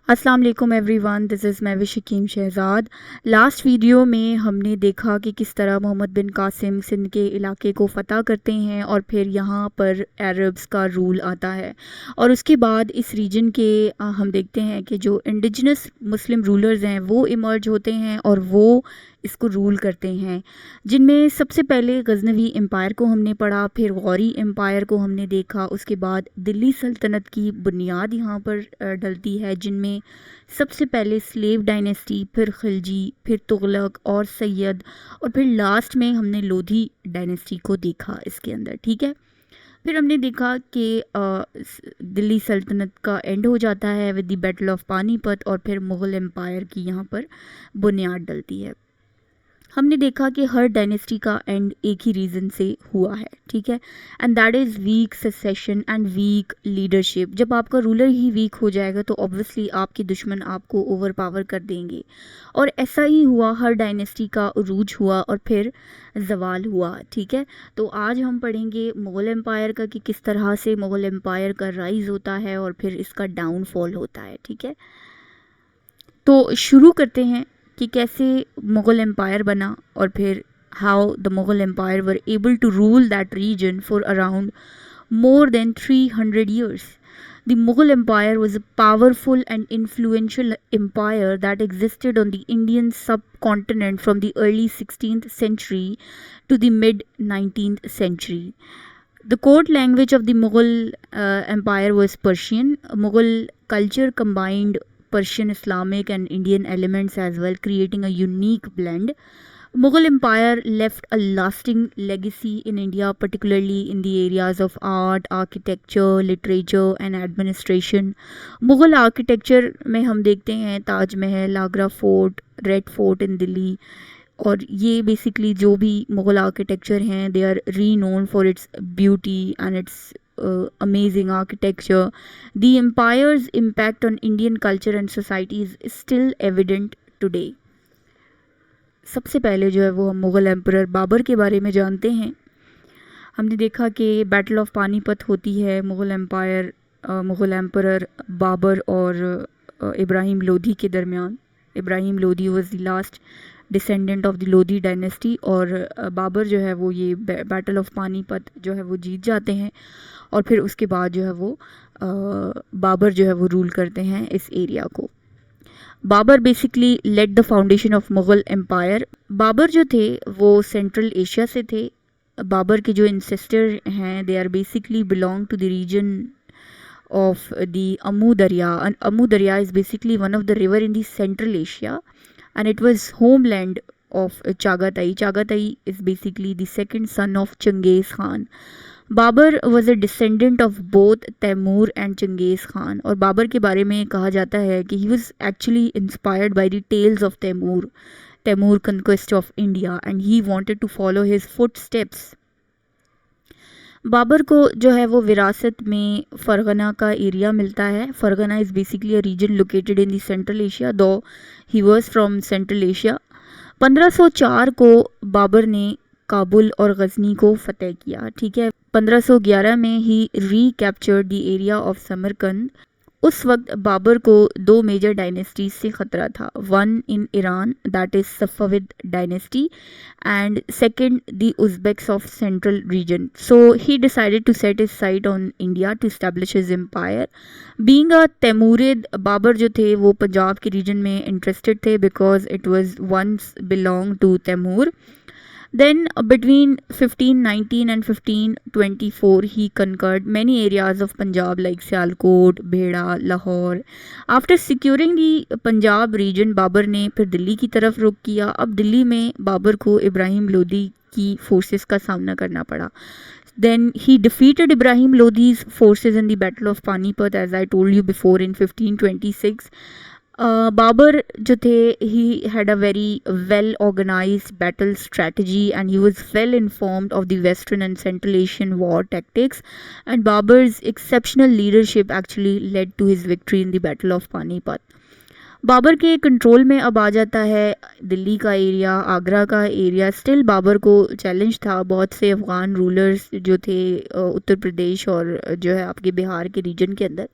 अस्सलाम वालेकुम everyone, this is मैं शकीम शहज़ाद। लास्ट वीडियो में हमने देखा कि किस तरह मोहम्मद बिन कासिम सिंध के इलाके को फ़तह करते हैं और फिर यहाँ पर अरब्स का रूल आता है। और उसके बाद इस रीजन के हम देखते हैं कि जो इंडिजिनस मुस्लिम रूलर्स हैं वो इमर्ज होते हैं और वो इसको रूल करते हैं, जिनमें सबसे पहले गज़नवी एम्पायर को हमने पढ़ा, फिर गौरी एम्पायर को हमने देखा। उसके बाद दिल्ली सल्तनत की बुनियाद यहाँ पर डलती है, जिनमें सबसे पहले स्लेव डायनेस्टी, फिर खिलजी, फिर तुगलक और सैयद, और फिर लास्ट में हमने लोधी डायनेस्टी को देखा इसके अंदर। ठीक है, फिर हमने देखा कि दिल्ली सल्तनत का एंड हो जाता है with the battle of Panipat और फिर मुग़ल एम्पायर की यहाँ पर बुनियाद डलती है। हमने देखा कि हर डायनेस्टी का एंड एक ही रीज़न से हुआ है। ठीक है, and that is weak succession and weak leadership. जब आपका रूलर ही वीक हो जाएगा तो ऑब्वियसली आपके दुश्मन आपको ओवर पावर कर देंगे, और ऐसा ही हुआ। हर डायनेस्टी का उरूज हुआ और फिर जवाल हुआ। ठीक है, तो आज हम पढ़ेंगे मुग़ल एम्पायर का कि किस तरह से मुग़ल एम्पायर का राइज़ होता है और फिर इसका डाउनफॉल होता है। ठीक है, तो शुरू करते हैं कि कैसे मुग़ल एम्पायर बना और फिर how the Mughal empire were able to rule that region for around more than 300 years. The Mughal Empire was a powerful and influential empire that existed on the Indian subcontinent from the early 16th century to the mid 19th century. The court language of the Mughal Empire was Persian. Mughal culture combined Persian, Islamic, and Indian elements as well, creating a unique blend. Mughal Empire left a lasting legacy in India, particularly in the areas of art, architecture, literature and administration. Mughal architecture में हम देखते हैं Taj Mahal, Agra fort, red fort in Delhi, और ये basically जो भी Mughal architecture हैं they are renowned for its beauty and its amazing architecture. The empire's impact on Indian culture and society is still evident today. सबसे पहले जो है वो हम मुग़ल एम्परर बाबर के बारे में जानते हैं। हमने देखा कि बैटल ऑफ पानीपत होती है मुग़ल एम्परर बाबर और इब्राहिम लोधी के दरमियान। Ibrahim Lodhi was the last descendant of the Lodhi dynasty, और बाबर जो है वो ये बैटल ऑफ पानीपत जो है वो जीत जाते हैं, और फिर उसके बाद जो है वो बाबर जो है वो रूल करते हैं इस एरिया को। Babur basically led the foundation of Mughal empire. Babur जो थे वो सेंट्रल एशिया से थे। बाबर के जो इंसेस्टर हैं they are basically belong to the region of the Amu Darya, and Amu Darya is basically one of the river in the central Asia, and it was homeland of Chagatai. Chagatai is basically the second son of Genghis Khan. Babur was a descendant of both Timur and Genghis Khan, और बाबर के बारे में कहा जाता है कि he was actually inspired by the tales of Tैमूर conquest of India, and he wanted to follow his footsteps. Babar को जो है वो विरासत में फ़रगना का एरिया मिलता है। Ferghana is basically a region located in the central Asia, दो he was from central Asia. 1504 को बाबर ने काबुल और गजनी को फतेह किया। ठीक है, 1511 में ही रीकैप्चर्ड द एरिया ऑफ समरकंद। उस वक्त बाबर को दो मेजर डायनेस्टीज से ख़तरा था, one in Iran that is Safavid dynasty and second the Uzbeks of central region. So he decided to set his sight on India to establish his empire. Being a Timurid, Babur जो थे वो पंजाब के region में interested थे because it was once belong to Timur. Then between 1519 and 1524 he conquered many areas of Punjab like Sialkot, Bheda, Lahore. After securing the Punjab region, Babur ने फिर दिल्ली की तरफ रुख किया। अब दिल्ली में बाबर को इब्राहिम लोधी की फोर्सेस का सामना करना पड़ा। Then he defeated Ibrahim Lodhi's forces in the Battle of Panipat, as I told you before, in 1526. Babar जो थे he had a very well organized battle strategy and he was well informed of the Western and Central Asian war tactics, and Babar's exceptional leadership actually led to his victory in the Battle of Panipat. Babar के control में अब आ जाता है दिल्ली का area, Agra का area. Still Babar को challenge था, बहुत से अफ़गान रूलर्स जो थे उत्तर प्रदेश और जो है आपके बिहार के रीजन के अंदर।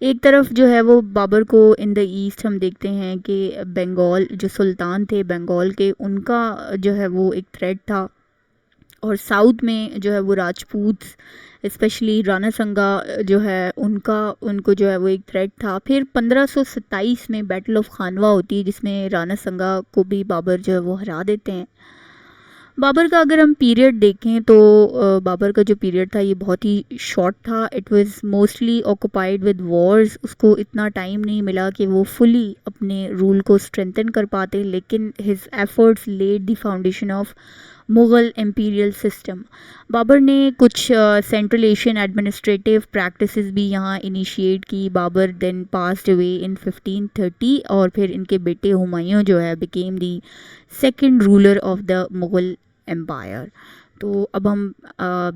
एक तरफ जो है वो बाबर को इन द ईस्ट हम देखते हैं कि बंगाल जो सुल्तान थे बंगाल के, उनका जो है वो एक थ्रेट था, और साउथ में जो है वो राजपूत स्पेशली राणा संगा जो है उनको जो है वो एक थ्रेट था। फिर 1527 में बैटल ऑफ खानवा होती है जिसमें राणा संगा को भी बाबर जो है वो हरा देते हैं। बाबर का अगर हम पीरियड देखें तो बाबर का जो पीरियड था ये बहुत ही शॉर्ट था। It was mostly occupied with Wars. उसको इतना टाइम नहीं मिला कि वो फुली अपने रूल को स्ट्रेंथन कर पाते, लेकिन his efforts led the foundation of Mughal imperial system. Babur ने कुछ सेंट्रल एशियन एडमिनिस्ट्रेटिव प्रैक्टिसेस भी यहाँ इनिशिएट की। Babur then passed away in 1530 और फिर इनके बेटे हुमायूं जो है became the second ruler of the Mughal empire. तो अब हम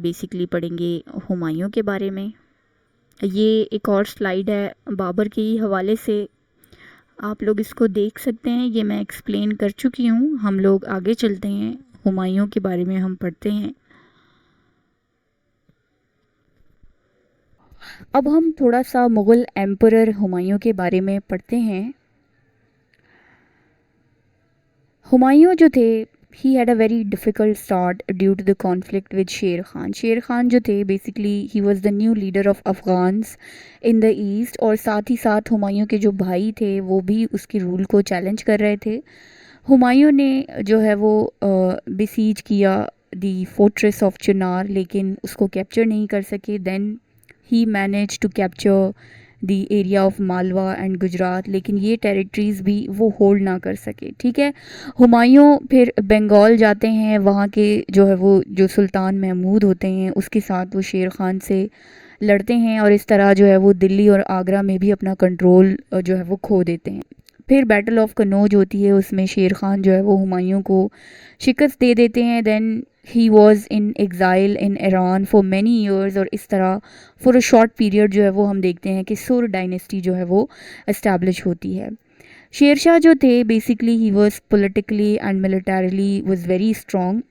बेसिकली पढ़ेंगे हुमायूं के बारे में। ये एक और स्लाइड है बाबर के ही हवाले से, आप लोग इसको देख सकते हैं। ये मैं एक्सप्लेन कर चुकी हूँ। हम लोग आगे चलते हैं, हुमायूं के बारे में हम पढ़ते हैं। अब हम थोड़ा सा मुग़ल एम्परर हुमायूं के बारे में पढ़ते हैं। हुमायूं जो थे, he had a very difficult start due to the conflict with Sher Khan. Sher Khan जो थे basically he was the new leader of Afghans in the east, और साथ ही साथ हुमायूं के जो भाई थे वो भी उसकी रूल को चैलेंज कर रहे थे। हुमायूं ने जो है वो बिसीज किया दी फोर्ट्रेस ऑफ चुनार, लेकिन उसको कैप्चर नहीं कर सके। Then he manage to capture the area of Malwa and Gujarat, लेकिन ये टेरिटरीज़ भी वो होल्ड ना कर सके। ठीक है, हुमायूं फिर बंगाल जाते हैं, वहाँ के जो है वो जो सुल्तान महमूद होते हैं उसके साथ वो शेर खान से लड़ते हैं, और इस तरह जो है वो दिल्ली और आगरा में भी अपना कंट्रोल जो है वो खो देते हैं। फिर बैटल ऑफ कनौज होती है, उसमें शेर खान जो है वो हुमायूं को शिकस्त दे देते हैं। Then he was in exile in Iran for many years, और इस तरह फॉर अ शॉर्ट पीरियड जो है वो हम देखते हैं कि सुर डायनेस्टी जो है वो इस्टेब्लिश होती है। शेर शाह जो थे basically he was politically and militarily was very strong.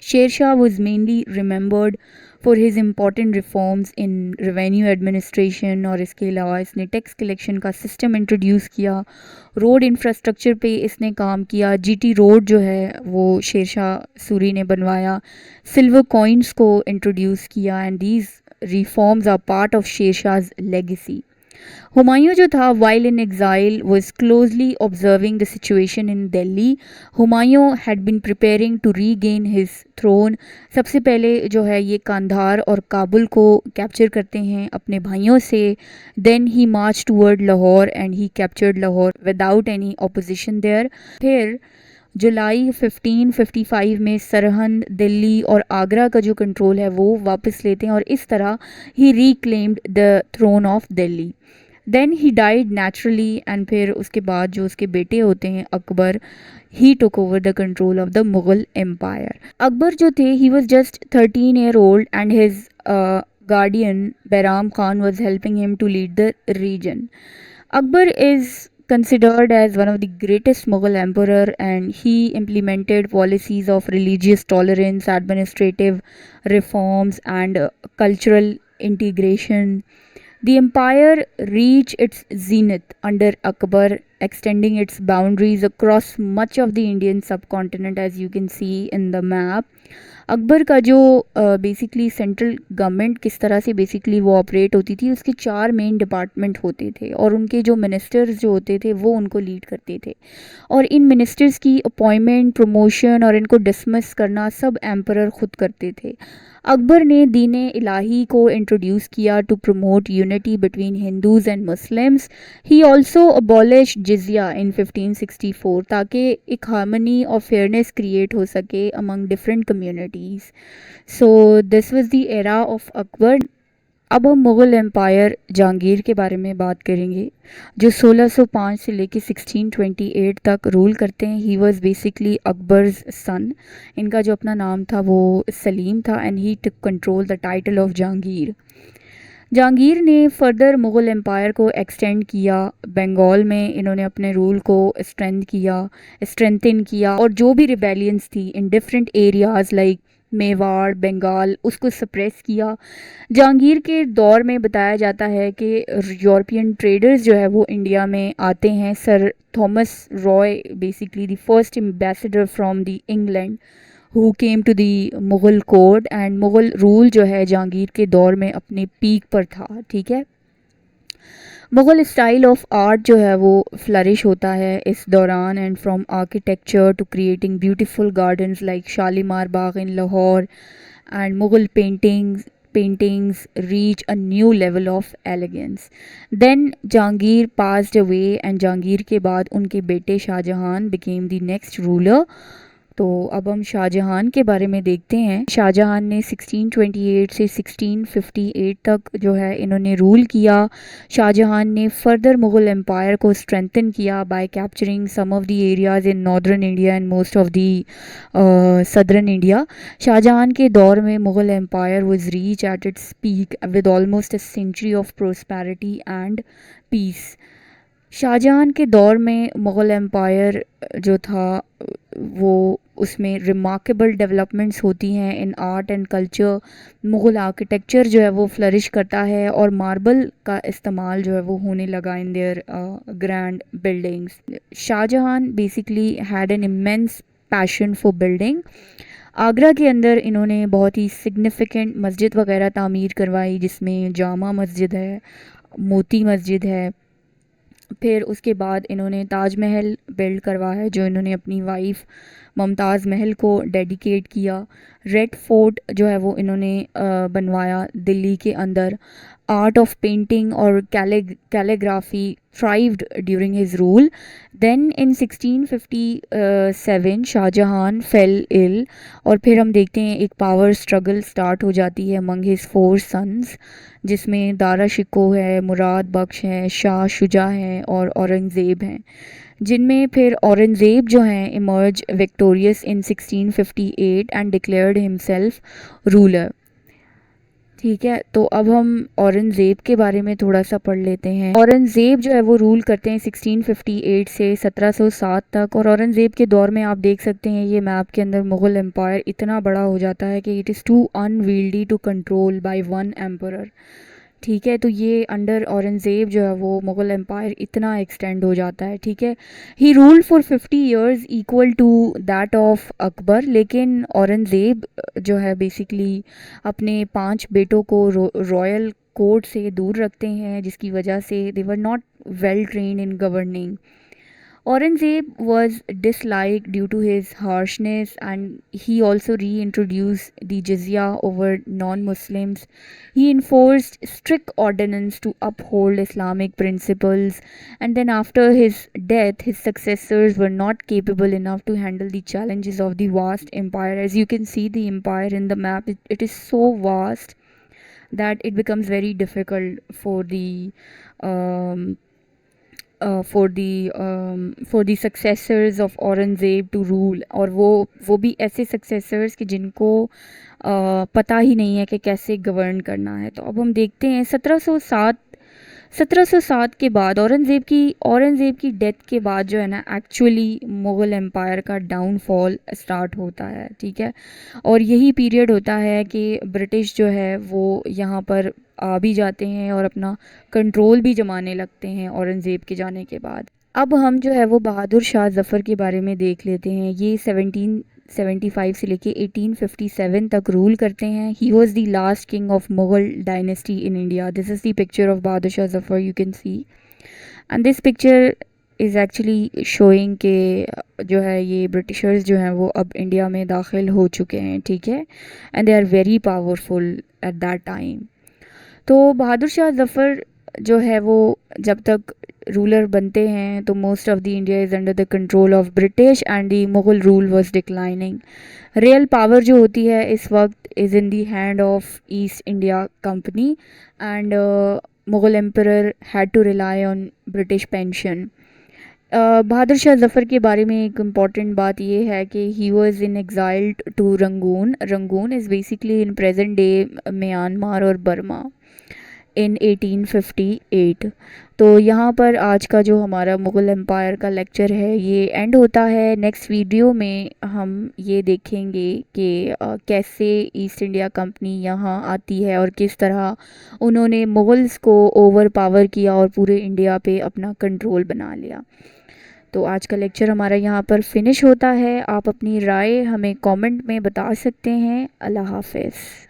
Sher Shah was mainly remembered for his important reforms in revenue administration, और इसके अलावा इसने टैक्स कलेक्शन का सिस्टम इंट्रोड्यूस किया। रोड इंफ्रास्ट्रक्चर पे इसने काम किया। जीटी रोड जो है वो शेर शाह सूरी ने बनवाया। सिल्वर कॉइन्स को इंट्रोड्यूस किया, and these reforms are part of Sher Shah's legacy. Humayun जो था while in exile was closely observing the situation in Delhi. Humayun had been preparing to regain his throne. सबसे पहले जो है ये कांधार और काबुल को कैप्चर करते हैं अपने भाइयों से। Then he march toward Lahore and he captured Lahore without any opposition there. फिर जुलाई 1555 में सरहंद, दिल्ली और आगरा का जो कंट्रोल है वो वापस लेते हैं, और इस तरह he reclaimed the throne of Delhi. Then he died naturally, and फिर उसके बाद जो उसके बेटे होते हैं Akbar, he took over the control of the Mughal empire. Akbar जो थे he was just 13 year old and his guardian Behram Khan was helping him to lead the region. Akbar is considered as one of the greatest Mughal emperor, and he implemented policies of religious tolerance, administrative reforms, and cultural integration. The empire reached its zenith under Akbar, extending its boundaries across much of the Indian subcontinent, as you can see in the map. Akbar का जो basically central government किस तरह से basically वो operate होती थी, उसके 4 main department होते थे, और उनके जो मिनिस्टर्स जो होते थे वो उनको लीड करते थे, और इन मिनिस्टर्स की अपॉइंटमेंट, प्रमोशन और इनको डिसमिस करना सब एम्परर खुद करते थे। अकबर ने दीन इलाही को इंट्रोड्यूस किया to promote unity between Hindus and Muslims. He also abolish jizya in 1564 ताकि एक हार्मनी और फेयरनेस क्रिएट हो सके among different communities. So this was the era of Akbar. अब हम मुग़ल एम्पायर जहांगीर के बारे में बात करेंगे, जो 1605 से लेके 1628 तक रूल करते हैं। ही वॉज बेसिकली अकबर्स सन। इनका जो अपना नाम था वो सलीम था, and he took control the title of Jahangir. Jahangir ने फर्दर मुग़ल एम्पायर को एक्सटेंड किया। बंगाल में इन्होंने अपने रूल को स्ट्रेंथन किया, और जो भी रिबेलियंस थी in different areas like Mewar, Bengal, उसको सप्रेस किया। जहांगीर के दौर में बताया जाता है कि यूरोपियन ट्रेडर्स जो है वो इंडिया में आते हैं। Sir Thomas Roe basically the first ambassador from the England who came to the Mughal court, and Mughal rule जो है जहांगीर के दौर में अपने पीक पर था। ठीक है, मुग़ल स्टाइल ऑफ आर्ट जो है वो फ्लरिश होता है इस दौरान, and from architecture to creating beautiful gardens like Shalimar Bagh in Lahore, and Mughal paintings reach a new level of elegance. Then Jahangir passed away, and Jahangir के बाद उनके बेटे Shahjahan became the next ruler. तो अब हम शाहजहां के बारे में देखते हैं। शाहजहां ने 1628 से 1658 तक जो है इन्होंने रूल किया। शाहजहां ने फर्दर मुग़ल एम्पायर को स्ट्रेंथन किया by capturing some of the areas in northern India and most of the southern India. Shahjahan के दौर में Mughal empire was reach at its peak with almost a century of prosperity and peace. Shahjahan के दौर में Mughal empire जो था वो उसमें रिमार्केबल डेवलपमेंट्स होती हैं इन art and culture. Mughal architecture जो है वो फ्लरिश करता है, और मार्बल का इस्तेमाल जो है वो होने लगा in their grand buildings. Shahjahan basically had an immense passion for building. Agra के अंदर इन्होंने बहुत ही सिग्निफिकेंट मस्जिद वगैरह तामीर करवाई, जिसमें जामा मस्जिद है, मोती मस्जिद है। फिर उसके बाद इन्होंने ताजमहल बिल्ड करवाया है जो इन्होंने अपनी वाइफ मुमताज़ महल को डेडिकेट किया। रेड फोर्ट जो है वो इन्होंने बनवाया दिल्ली के अंदर। आर्ट ऑफ पेंटिंग और calligraphy thrived during his rule. Then in 1657 Shahjahan fell ill, और फिर हम देखते हैं एक पावर स्ट्रगल स्टार्ट हो जाती है among his 4 sons, जिसमें दारा शिकोह है, मुराद बख्श हैं, शाह शुजा हैं और औरंगज़ेब हैं, जिनमें फिर औरंगज़ेब जो हैं emerge victorious in 1658 and declared himself ruler. ठीक है, तो अब हम औरंगज़ेब के बारे में थोड़ा सा पढ़ लेते हैं। औरंगज़ेब जो है वो रूल करते हैं 1658 से 1707 तक, और औरंगज़ेब के दौर में आप देख सकते हैं ये मैप के अंदर मुग़ल एम्पायर इतना बड़ा हो जाता है कि it is too unwieldy to control by one emperor. ठीक है, तो ये अंडर औरंगज़ेब जो है वो मुग़ल एम्पायर इतना एक्सटेंड हो जाता है। ठीक है, he ruled for 50 years equal to that of Akbar, लेकिन औरंगज़ेब जो है बेसिकली अपने 5 बेटों को रॉयल कोर्ट से दूर रखते हैं, जिसकी वजह से they were not well trained in governing. Aurangzeb was disliked due to his harshness, and he also reintroduced the jizya over non-Muslims. He enforced strict ordinance to uphold Islamic principles, and then after his death, his successors were not capable enough to handle the challenges of the vast empire. As you can see the empire in the map, it is so vast that it becomes very difficult for the um, for the successors of Aurangzeb to rule, और वो भी ऐसे successors कि जिनको पता ही नहीं है कि कैसे गवर्न करना है। तो अब हम देखते हैं 1707 के बाद औरंगज़ेब की डेथ के बाद जो है ना एक्चुअली मुग़ल एम्पायर का डाउनफॉल स्टार्ट होता है। ठीक है, और यही पीरियड होता है कि ब्रिटिश जो है वो यहाँ पर आ भी जाते हैं और अपना कंट्रोल भी जमाने लगते हैं औरंगज़ेब के जाने के बाद। अब हम जो है वो बहादुर शाह ज़फ़र के बारे में देख लेते हैं। ये 1775 से लेके 1857 तक रूल करते हैं। He was the last king of Mughal dynasty in India. This is the picture of Bahadur Shah Zafar, you can see, and this picture is actually showing के जो है ये ब्रिटिशर्स जो हैं वो अब इंडिया में दाखिल हो चुके हैं। ठीक है, and they are very powerful at that time. तो बहादुर शाह ज़फ़र जो है वो जब तक रूलर बनते हैं तो most of the India is under the control of British, and the Mughal rule was declining. Real power जो होती है इस वक्त is in the hand of East India company, and Mughal emperor had to rely on British pension. Bahadur Shah Zafar के बारे में एक important बात ये है कि he was in exiled to Rangoon. Rangoon is basically in present day Myanmar और बर्मा। इन 1858। तो यहाँ पर आज का जो हमारा मुग़ल एम्पायर का लेक्चर है ये एंड होता है। नेक्स्ट वीडियो में हम ये देखेंगे कि कैसे ईस्ट इंडिया कंपनी यहाँ आती है और किस तरह उन्होंने मुग़ल्स को ओवर पावर किया और पूरे इंडिया पे अपना कंट्रोल बना लिया। तो आज का लेक्चर हमारा यहाँ पर फिनिश होता है। आप अपनी राय हमें कमेंट में बता सकते हैं। अल्लाह हाफ़िज़।